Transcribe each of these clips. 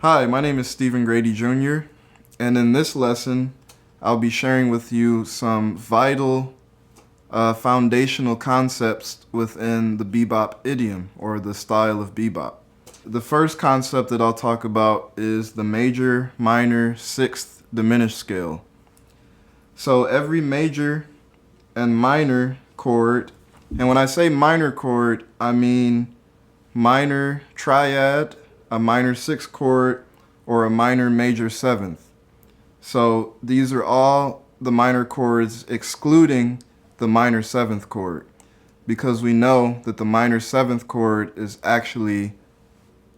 Hi, my name is Stephen Grady Jr., and in this lesson, I'll be sharing with you some vital foundational concepts within the bebop idiom, or the style of bebop. The first concept that I'll talk about is the major, minor, sixth diminished scale. So every major and minor chord, and when I say minor chord, I mean minor triad, a minor sixth chord, or a minor major seventh. So these are all the minor chords excluding the minor seventh chord, because we know that the minor seventh chord is actually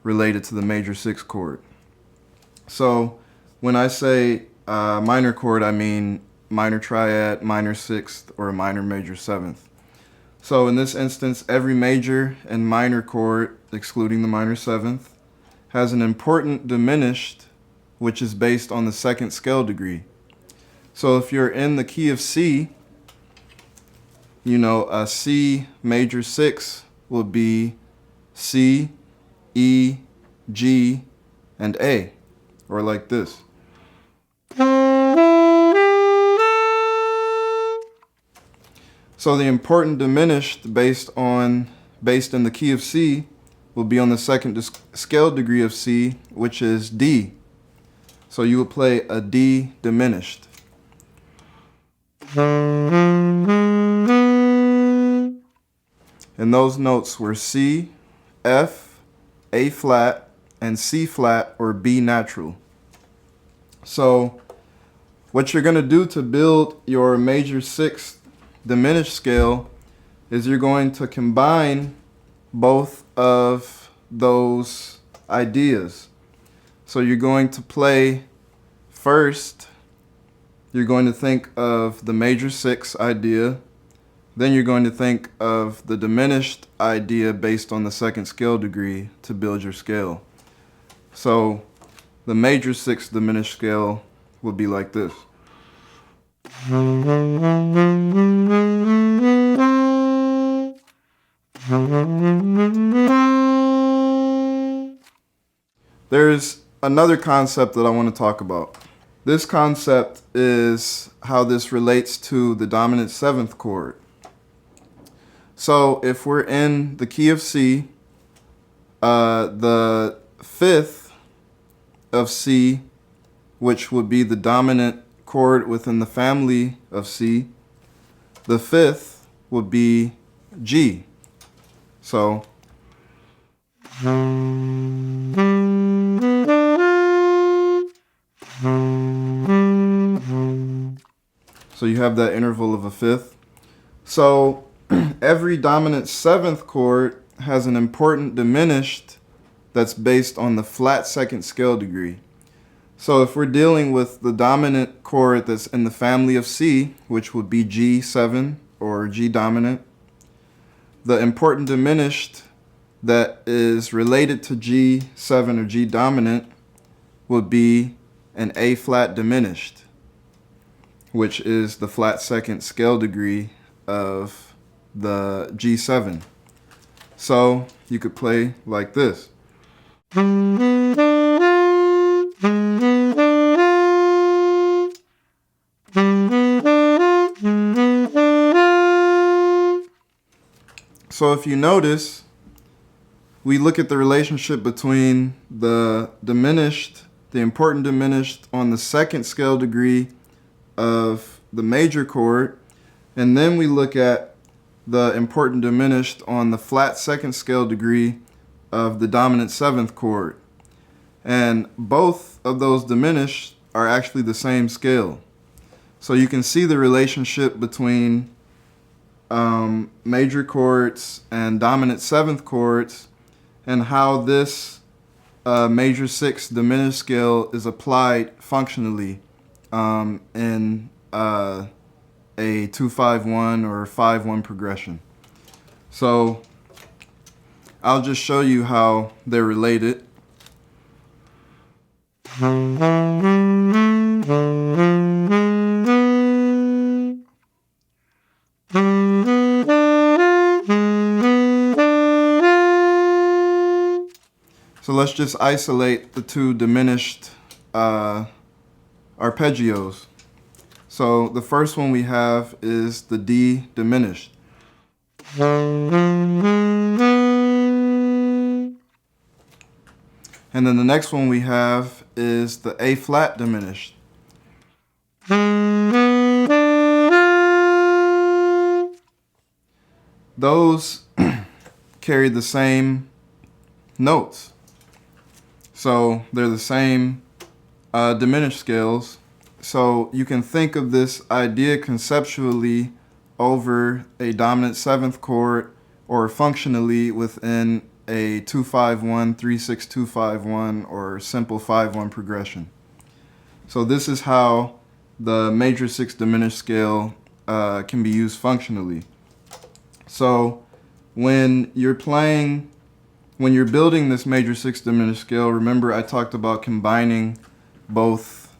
related to the major sixth chord. So when I say minor chord, I mean minor triad, minor sixth, or a minor major seventh. So in this instance, every major and minor chord, excluding the minor seventh, has an important diminished, which is based on the second scale degree. So if you're in the key of C, you know, a C major six will be C, E, G, and A, or like this. So the important diminished based in the key of C will be on the second scale degree of C, which is D. So you would play a D diminished. And those notes were C, F, A flat, and C flat, or B natural. So what you're going to do to build your major sixth diminished scale is you're going to combine both of those ideas. So you're going to play first, you're going to think of the major six idea, then you're going to think of the diminished idea based on the second scale degree to build your scale. So the major sixth diminished scale would be like this. There's another concept that I want to talk about. This concept is how this relates to the dominant seventh chord. So if we're in the key of C, the fifth of C, which would be the dominant chord within the family of C, the fifth would be G. So you have that interval of a fifth. So every dominant seventh chord has an important diminished that's based on the flat second scale degree. So if we're dealing with the dominant chord that's in the family of C, which would be G7 or G dominant, the important diminished that is related to G7 or G dominant would be an A flat diminished, which is the flat second scale degree of the G7. So you could play like this. So if you notice, we look at the relationship between the diminished, the important diminished on the second scale degree of the major chord, and then we look at the important diminished on the flat second scale degree of the dominant seventh chord. And both of those diminished are actually the same scale. So you can see the relationship between major chords and dominant seventh chords, and how this major sixth diminished scale is applied functionally in a 2-5-1 or 5-1 progression. So I'll just show you how they're related. So let's just isolate the two diminished arpeggios. So the first one we have is the D diminished. And then the next one we have is the A flat diminished. Those carry the same notes. So they're the same diminished scales. So you can think of this idea conceptually over a dominant seventh chord or functionally within a 2-5-1, 3-6, 2-5-1 or simple 5-1 progression. So this is how the major 6 diminished scale can be used functionally. So when you're building this major 6 diminished scale, remember I talked about combining both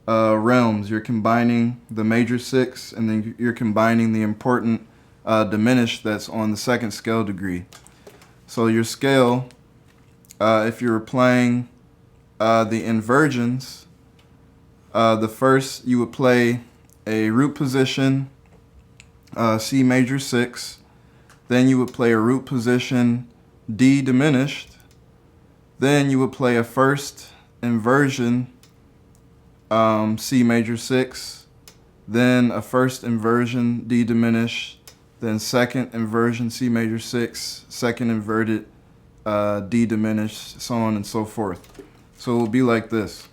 realms. You're combining the major 6 and then you're combining the important diminished that's on the second scale degree. So your scale, if you were playing the inversions, the first you would play a root position, C major 6, then you would play a root position, D diminished, then you would play a first inversion, C major 6, then a first inversion, D diminished, then second inversion, C major 6, second inverted, D diminished, so on and so forth. So it will be like this.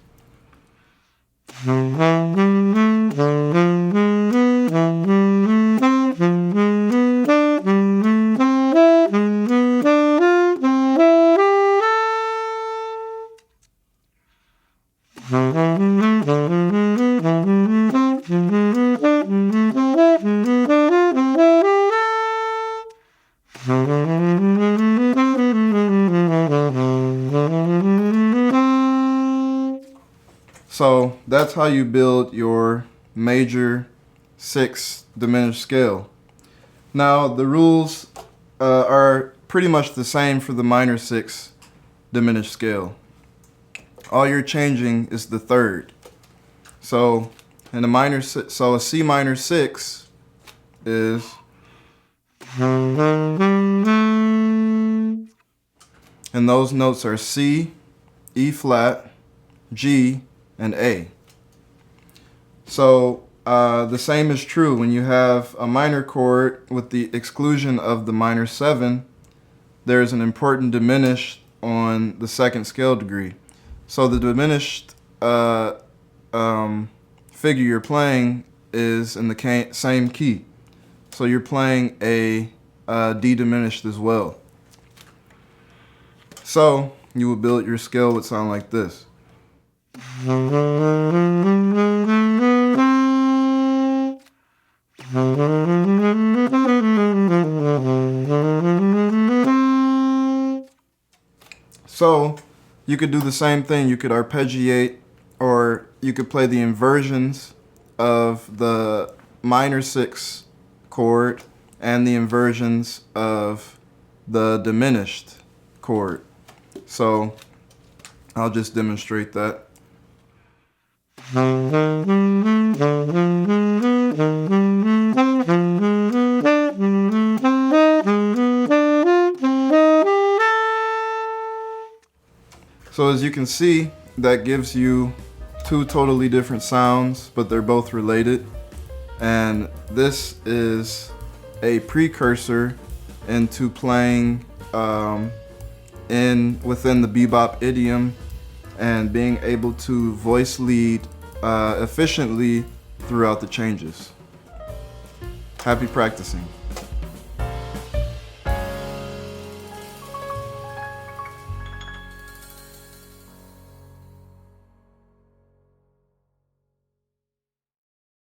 So that's how you build your major 6 diminished scale. Now the rules are pretty much the same for the minor 6 diminished scale. All you're changing is the third. So in a minor, so a C minor 6 is, and those notes are C, E flat, G, and A. So the same is true when you have a minor chord with the exclusion of the minor 7. There's an important diminished on the second scale degree. So the diminished figure you're playing is in the same key. So you're playing a D diminished as well. So you would build your scale would sound like this. So you could do the same thing. You could arpeggiate, or you could play the inversions of the minor 6 chord and the inversions of the diminished chord. So I'll just demonstrate that. So as you can see, that gives you 2 totally different sounds, but they're both related. And this is a precursor into playing within the bebop idiom and being able to voice lead efficiently throughout the changes. Happy practicing.